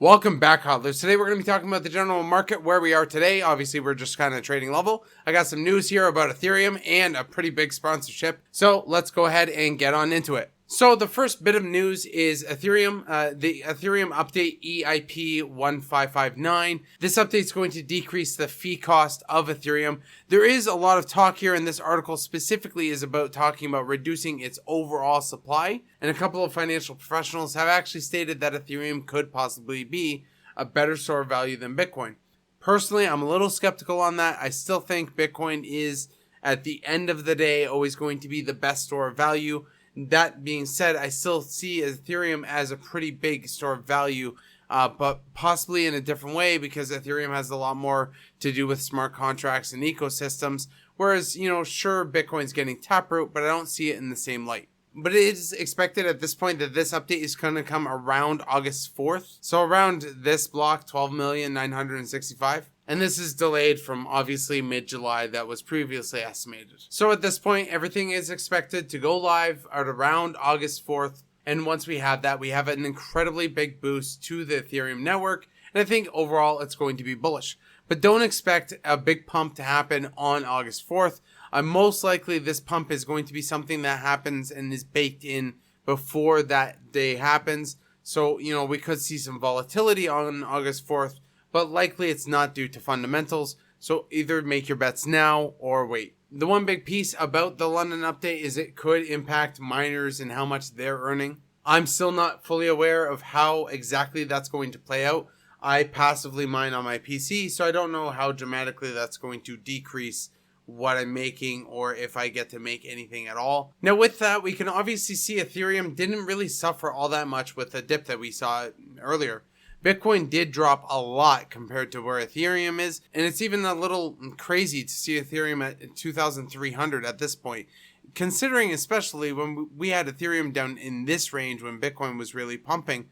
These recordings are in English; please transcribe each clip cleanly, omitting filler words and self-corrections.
Welcome back, Hodlers. Today we're going to be talking about the general market, where we are today. Obviously, we're just kind of trading level. I got some news here about Ethereum and a pretty big sponsorship. So let's go ahead and get on into it. So the first bit of news is Ethereum, the Ethereum update EIP 1559. This update is going to decrease the fee cost of Ethereum. There is a lot of talk here, and this article specifically is about talking about reducing its overall supply. And a couple of financial professionals have actually stated that Ethereum could possibly be a better store of value than Bitcoin. Personally, I'm a little skeptical on that. I still think Bitcoin is, at the end of the day, always going to be the best store of value. That being said, I still see Ethereum as a pretty big store of value, but possibly in a different way, because Ethereum has a lot more to do with smart contracts and ecosystems. Whereas, sure, Bitcoin's getting taproot, but I don't see it in the same light. But it is expected at this point that this update is going to come around August 4th. So around this block, 12,965,000. And this is delayed from obviously mid-July that was previously estimated. So at this point, everything is expected to go live at around August 4th. And once we have that, we have an incredibly big boost to the Ethereum network. And I think overall it's going to be bullish. But don't expect a big pump to happen on August 4th. Most likely this pump is going to be something that happens and is baked in before that day happens. So, we could see some volatility on August 4th. But likely it's not due to fundamentals, so either make your bets now or wait. The one big piece about the London update is it could impact miners and how much they're earning. I'm still not fully aware of how exactly that's going to play out. I passively mine on my PC, so I don't know how dramatically that's going to decrease what I'm making, or if I get to make anything at all. Now with that, we can obviously see Ethereum didn't really suffer all that much with the dip that we saw earlier. Bitcoin did drop a lot compared to where Ethereum is, and it's even a little crazy to see Ethereum at 2,300 at this point, considering especially when we had Ethereum down in this range when Bitcoin was really pumping.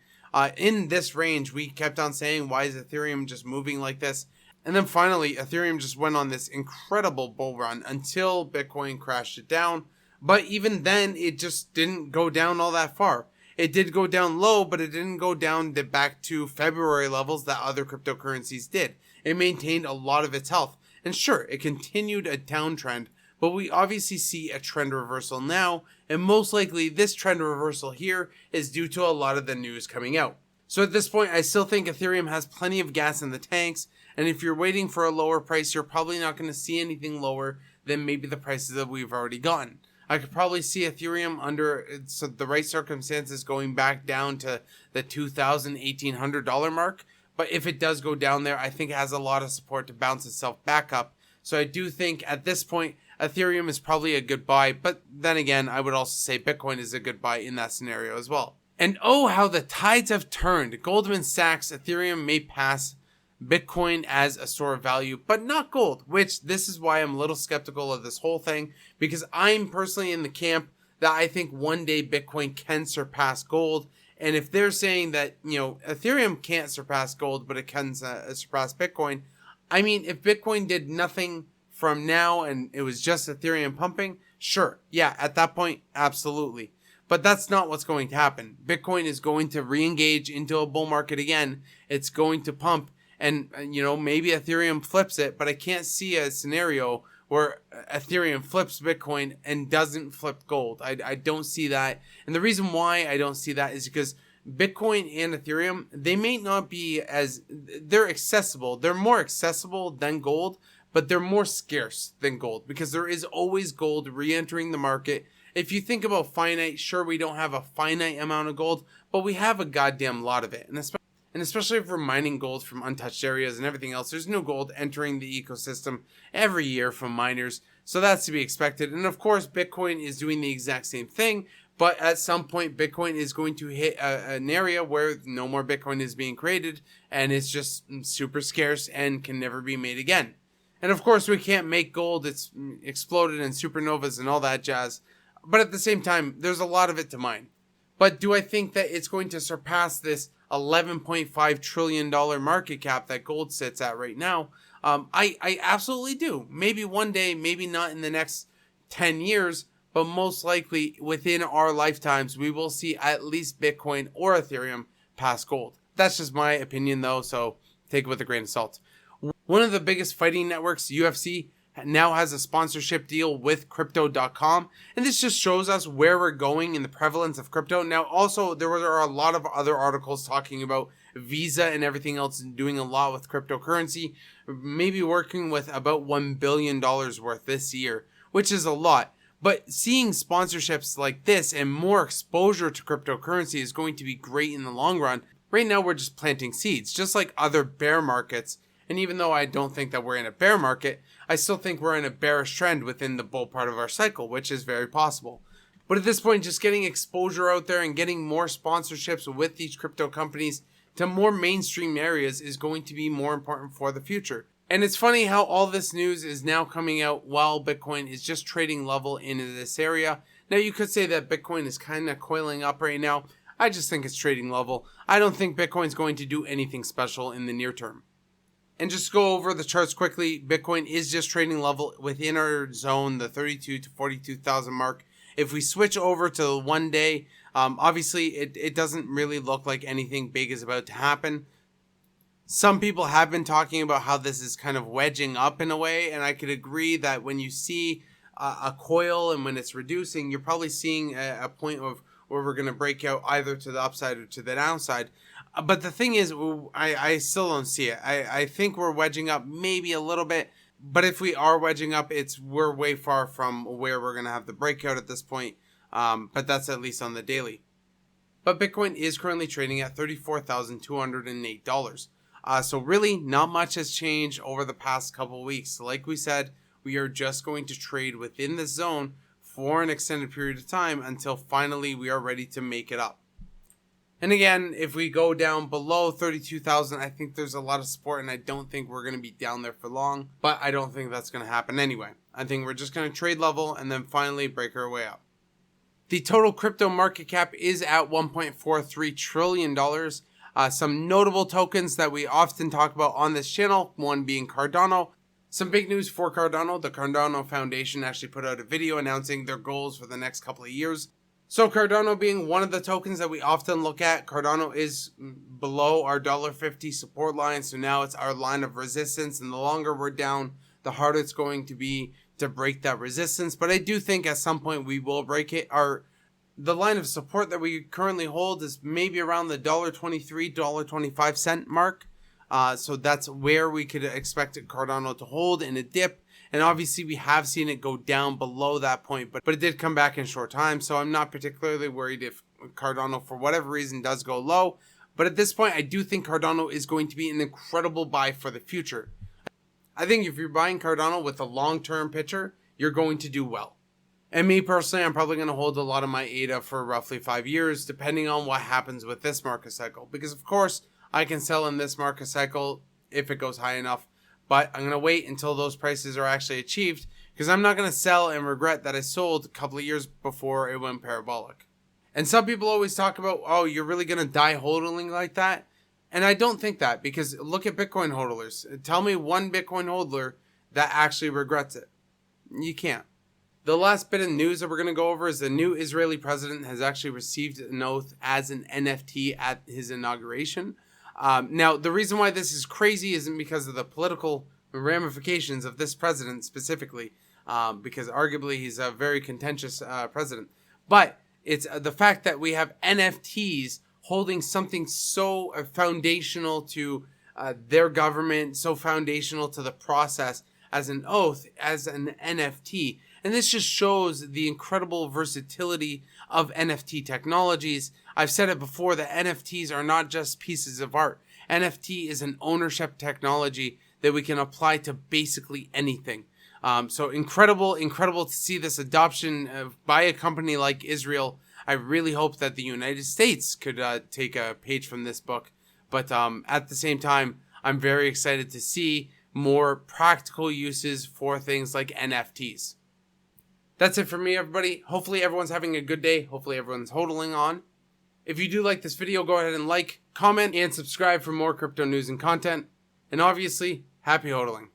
In this range, we kept on saying, why is Ethereum just moving like this? And then finally, Ethereum just went on this incredible bull run until Bitcoin crashed it down. But even then, it just didn't go down all that far. It did go down low, but it didn't go down back to February levels that other cryptocurrencies did. It maintained a lot of its health. And sure, it continued a downtrend, but we obviously see a trend reversal now, and most likely this trend reversal here is due to a lot of the news coming out. So at this point, I still think Ethereum has plenty of gas in the tanks, and if you're waiting for a lower price, you're probably not going to see anything lower than maybe the prices that we've already gotten. I could probably see Ethereum under the right circumstances going back down to the $2,000, $1,800 mark. But if it does go down there, I think it has a lot of support to bounce itself back up. So I do think at this point, Ethereum is probably a good buy. But then again, I would also say Bitcoin is a good buy in that scenario as well. And oh, how the tides have turned. Goldman Sachs, Ethereum may pass Bitcoin as a store of value, but not gold, which this is why I'm a little skeptical of this whole thing, because I'm personally in the camp that I think one day Bitcoin can surpass gold. And if they're saying that, Ethereum can't surpass gold, but it can surpass Bitcoin, I mean, if Bitcoin did nothing from now and it was just Ethereum pumping, sure. Yeah, at that point, absolutely. But that's not what's going to happen. Bitcoin is going to re-engage into a bull market again. It's going to pump. And, maybe Ethereum flips it, but I can't see a scenario where Ethereum flips Bitcoin and doesn't flip gold. I don't see that. And the reason why I don't see that is because Bitcoin and Ethereum, they may not be they're accessible. They're more accessible than gold, but they're more scarce than gold because there is always gold re-entering the market. If you think about finite, sure, we don't have a finite amount of gold, but we have a goddamn lot of it. And especially if we're mining gold from untouched areas and everything else, there's new gold entering the ecosystem every year from miners. So that's to be expected. And of course, Bitcoin is doing the exact same thing. But at some point, Bitcoin is going to hit an area where no more Bitcoin is being created. And it's just super scarce and can never be made again. And of course, we can't make gold. It's exploded in supernovas and all that jazz. But at the same time, there's a lot of it to mine. But do I think that it's going to surpass this $11.5 trillion market cap that gold sits at right now? I absolutely do. Maybe one day, maybe not in the next 10 years, but most likely within our lifetimes, we will see at least Bitcoin or Ethereum pass gold. That's just my opinion though, so take it with a grain of salt. One of the biggest fighting networks, UFC, now has a sponsorship deal with Crypto.com, and this just shows us where we're going in the prevalence of crypto. Now, also, there are a lot of other articles talking about Visa and everything else doing a lot with cryptocurrency, maybe working with about $1 billion worth this year, which is a lot. But seeing sponsorships like this and more exposure to cryptocurrency is going to be great in the long run. Right now, we're just planting seeds, just like other bear markets. And even though I don't think that we're in a bear market, I still think we're in a bearish trend within the bull part of our cycle, which is very possible. But at this point, just getting exposure out there and getting more sponsorships with these crypto companies to more mainstream areas is going to be more important for the future. And it's funny how all this news is now coming out while Bitcoin is just trading level in this area. Now, you could say that Bitcoin is kind of coiling up right now. I just think it's trading level. I don't think Bitcoin's going to do anything special in the near term. And just to go over the charts quickly, Bitcoin is just trading level within our zone, the 32 to 42,000 mark. If we switch over to 1 day, obviously it doesn't really look like anything big is about to happen. Some people have been talking about how this is kind of wedging up in a way, and I could agree that when you see a coil and when it's reducing, you're probably seeing a point of where we're going to break out either to the upside or to the downside. But the thing is, I still don't see it. I think we're wedging up maybe a little bit, but if we are wedging up, we're way far from where we're going to have the breakout at this point. But that's at least on the daily. But Bitcoin is currently trading at $34,208. So really, not much has changed over the past couple weeks. Like we said, we are just going to trade within this zone for an extended period of time until finally we are ready to make it up. And again, if we go down below 32,000, I think there's a lot of support, and I don't think we're going to be down there for long. But I don't think that's going to happen anyway. I think we're just going to trade level and then finally break our way up. The total crypto market cap is at $1.43 trillion. Some notable tokens that we often talk about on this channel, one being Cardano. Some big news for Cardano. The Cardano Foundation actually put out a video announcing their goals for the next couple of years. So Cardano being one of the tokens that we often look at, Cardano is below our $1.50 support line. So now it's our line of resistance. And the longer we're down, the harder it's going to be to break that resistance. But I do think at some point we will break it. The line of support that we currently hold is maybe around the $1.23, $1.25 mark. So that's where we could expect Cardano to hold in a dip. And obviously we have seen it go down below that point, but it did come back in short time. So I'm not particularly worried if Cardano, for whatever reason, does go low. But at this point, I do think Cardano is going to be an incredible buy for the future. I think if you're buying Cardano with a long-term picture, you're going to do well. And me personally, I'm probably going to hold a lot of my ADA for roughly 5 years, depending on what happens with this market cycle. Because of course, I can sell in this market cycle if it goes high enough. But I'm going to wait until those prices are actually achieved, because I'm not going to sell and regret that I sold a couple of years before it went parabolic. And some people always talk about, oh, you're really going to die hodling like that? And I don't think that, because look at Bitcoin hodlers. Tell me one Bitcoin hodler that actually regrets it. You can't. The last bit of news that we're going to go over is the new Israeli president has actually received an oath as an NFT at his inauguration. Now, the reason why this is crazy isn't because of the political ramifications of this president specifically, because arguably he's a very contentious president. But it's the fact that we have NFTs holding something so foundational to their government, so foundational to the process as an oath, as an NFT. And this just shows the incredible versatility of NFT technologies. I've said it before that NFTs are not just pieces of art. NFT is an ownership technology that we can apply to basically anything. So incredible to see this adoption by a company like Israel. I really hope that the United States could take a page from this book. But at the same time, I'm very excited to see more practical uses for things like NFTs. That's it for me, everybody. Hopefully everyone's having a good day. Hopefully everyone's hodling on. If you do like this video, go ahead and like, comment, and subscribe for more crypto news and content. And obviously, happy hodling.